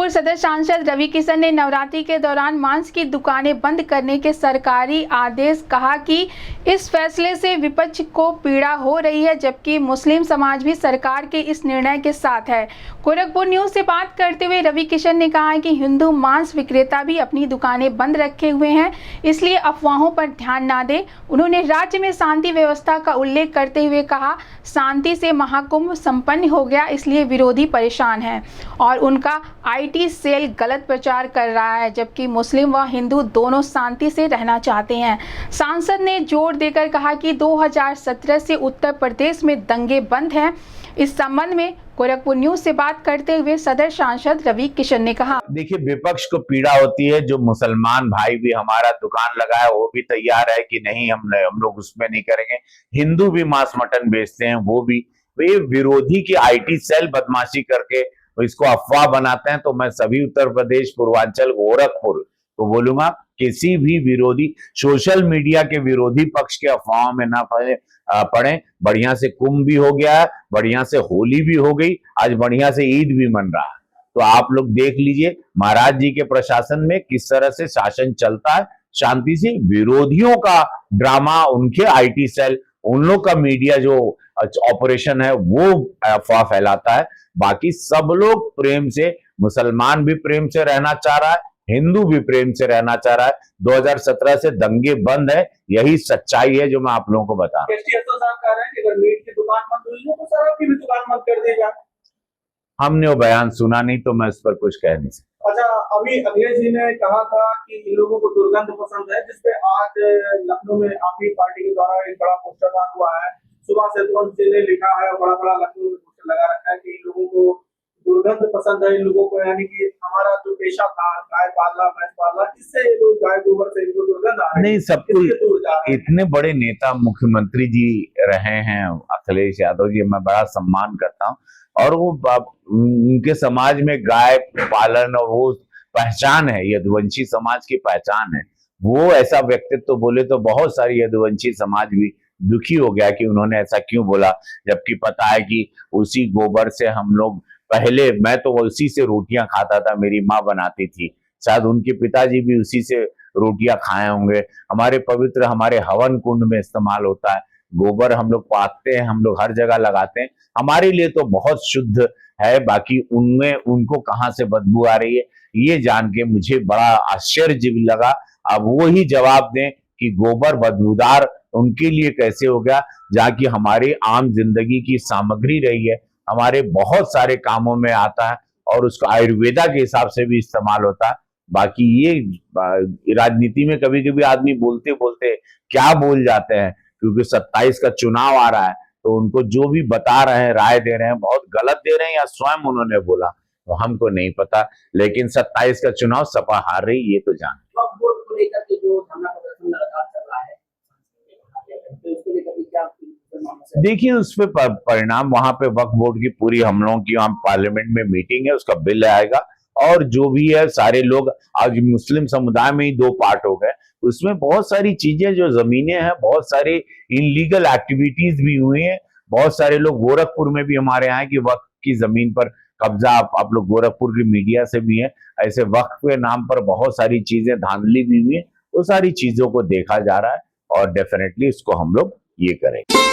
गोरखपुर सदर सांसद रवि किशन ने नवरात्रि के दौरान मांस की दुकानें बंद करने के सरकारी आदेश कहा कि इस फैसले से विपक्ष को पीड़ा हो रही है, जबकि मुस्लिम समाज भी सरकार के इस निर्णय के साथ है। गोरखपुर न्यूज से बात करते हुए रवि किशन ने कहा कि हिंदू मांस विक्रेता भी अपनी दुकानें बंद रखे हुए हैं, इसलिए अफवाहों पर ध्यान ना दें। उन्होंने राज्य में शांति व्यवस्था का उल्लेख करते हुए कहा, शांति से महाकुंभ संपन्न हो गया, इसलिए विरोधी परेशान हैं और उनका आईटी सेल गलत प्रचार कर रहा है, जबकि मुस्लिम व हिंदू दोनों शांति से रहना चाहते हैं। सांसद ने जोर देकर कहा कि 2017 से उत्तर प्रदेश में दंगे बंद हैं। इस संबंध में गोरखपुर न्यूज से बात करते हुए सदर सांसद रवि किशन ने कहा, देखिए, विपक्ष को पीड़ा होती है, जो मुसलमान भाई भी हमारा दुकान लगाए वो भी तैयार है कि नहीं हम लोग उसमें नहीं करेंगे। हिंदू भी मांस मटन बेचते हैं, वो भी वे विरोधी की आईटी सेल बदमाशी करके इसको अफवाह बनाते हैं। तो मैं सभी उत्तर प्रदेश, पूर्वांचल, गोरखपुर को बोलूंगा, किसी भी विरोधी सोशल मीडिया के विरोधी पक्ष के अफवाहों में ना पड़े। बढ़िया से कुंभ भी हो गया है, बढ़िया से होली भी हो गई, आज बढ़िया से ईद भी मन रहा है। तो आप लोग देख लीजिए महाराज जी के प्रशासन में किस तरह से शासन चलता है, शांति से। विरोधियों का ड्रामा, उनके आईटी सेल, उन लोग का मीडिया जो ऑपरेशन है वो अफवाह फैलाता है। बाकी सब लोग प्रेम से, मुसलमान भी प्रेम से रहना चाह रहा है, हिंदू भी प्रेम से रहना चाह रहा है। 2017 से दंगे बंद है, यही सच्चाई है जो मैं आप लोगों को बता रहा हूं। साहब कह रहे हैं कि अगर मीट की दुकान बंद हुई है तो शराब की भी दुकान बंद कर दी जाए। हमने वो बयान सुना नहीं तो मैं इस पर कुछ कह नहीं सकता। अच्छा, अभी अखिलेश जी ने कहा था कि इन लोगों को दुर्गंध पसंद है, जिसपे आज लखनऊ में आपकी पार्टी के द्वारा एक बड़ा पोस्टर लगा हुआ है। सुबह से तुरंत जी ने लिखा है, बड़ा बड़ा लखनऊ में पोस्टर लगा रखा है कि इन लोगों को दुर्गंध पसंद है। इन लोगों को, यानी कि हमारा जो पेशा था गाय पालना, भैंस पालना, इससे ये लोग गाय गोबर से इनको दुर्गंध आ रही है। नहीं, सबको इतने बड़े नेता मुख्यमंत्री जी रहे हैं अखिलेश यादव जी, मैं बड़ा सम्मान करता हूँ। और वो उनके समाज में गाय पालन और वो पहचान है, यदुवंशी समाज की पहचान है। वो ऐसा व्यक्तित्व तो बोले तो बहुत सारी यदुवंशी समाज भी दुखी हो गया कि उन्होंने ऐसा क्यों बोला, जबकि पता है कि उसी गोबर से हम लोग पहले, मैं तो उसी से रोटियां खाता था, मेरी माँ बनाती थी, शायद उनके पिताजी भी उसी से रोटियां खाए होंगे। हमारे पवित्र, हमारे हवन कुंड में इस्तेमाल होता है गोबर, हम लोग पाते हैं, हम लोग हर जगह लगाते हैं, हमारे लिए तो बहुत शुद्ध है। बाकी उनमें उनको कहाँ से बदबू आ रही है, ये जान के मुझे बड़ा आश्चर्य लगा। अब वो ही जवाब दें कि गोबर बदबूदार उनके लिए कैसे हो गया, जहाँ की हमारी आम जिंदगी की सामग्री रही है, हमारे बहुत सारे कामों में आता है और उसको आयुर्वेदा के हिसाब से भी इस्तेमाल होता है। बाकी ये राजनीति में कभी कभी आदमी बोलते बोलते क्या बोल जाते हैं, क्योंकि 27 का चुनाव आ रहा है, तो उनको जो भी बता रहे हैं, राय दे रहे हैं, बहुत गलत दे रहे हैं या स्वयं उन्होंने बोला तो हमको नहीं पता। लेकिन 27 का चुनाव सपा हार रही, ये तो जान। देखिए, उस पर परिणाम, वहां पे वक्फ बोर्ड की पूरी, हम लोगों की वहां पार्लियामेंट में मीटिंग है, उसका बिल आएगा और जो भी है सारे लोग, आज मुस्लिम समुदाय में ही 2 पार्ट हो गए, उसमें बहुत सारी चीजें जो जमीनें हैं, बहुत सारी इनलीगल एक्टिविटीज भी हुई हैं। बहुत सारे लोग गोरखपुर में भी हमारे यहाँ कि वक्फ की जमीन पर कब्जा, आप लोग गोरखपुर की मीडिया से भी है, ऐसे वक्फ के नाम पर बहुत सारी चीजें धांधली भी हुई है। वो सारी चीजों को देखा जा रहा है और डेफिनेटली इसको हम लोग ये करेंगे।